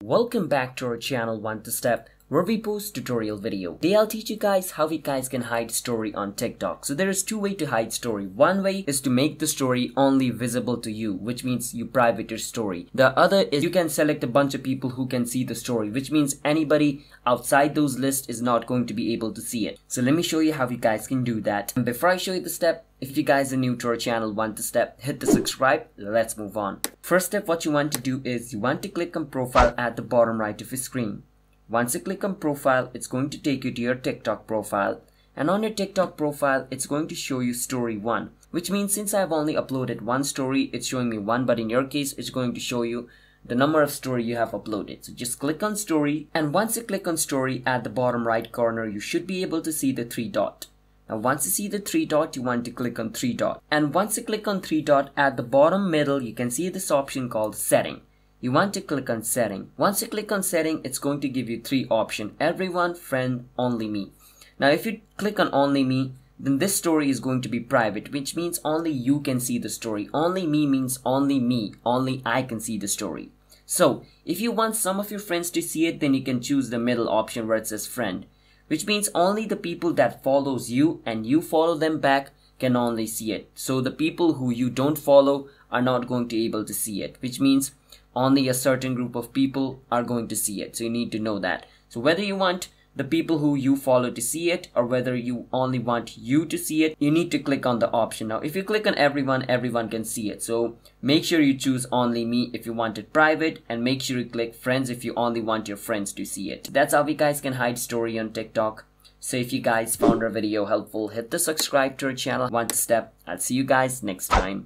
Welcome back to our channel One to Step, where we post tutorial video. Today I'll teach you guys how you guys can hide story on TikTok. So there is two ways to hide story. One way is to make the story only visible to you, which means you private your story. The other is you can select a bunch of people who can see the story, which means anybody outside those lists is not going to be able to see it. So let me show you how you guys can do that. And before I show you the step, if you guys are new to our channel One to Step, hit the subscribe. Let's move on. First step, what you want to do is you want to click on profile at the bottom right of your screen. Once you click on profile, it's going to take you to your TikTok profile, and on your TikTok profile it's going to show you story 1, which means since I've only uploaded one story, it's showing me 1, but in your case it's going to show you the number of story you have uploaded. So just click on story, and once you click on story, at the bottom right corner you should be able to see the 3 dot. Now once you see the 3 dot, you want to click on 3 dot, and once you click on 3 dot, at the bottom middle you can see this option called setting. You want to click on setting. Once you click on setting, it's going to give you 3 options: everyone, friend, only me. Now if you click on only me, then this story is going to be private, which means only you can see the story. Only me means only me, only I can see the story. So if you want some of your friends to see it, then you can choose the middle option where it says friend, which means only the people that follows you and you follow them back can only see it. So the people who you don't follow are not going to be able to see it, which means only a certain group of people are going to see it. So you need to know that. So whether you want the people who you follow to see it, or whether you only want you to see it, you need to click on the option. Now if you click on everyone, everyone can see it. So make sure you choose only me if you want it private, and make sure you click friends if you only want your friends to see it. That's how you guys can hide story on TikTok. So if you guys found our video helpful, hit the subscribe to our channel One to Step. I'll see you guys next time.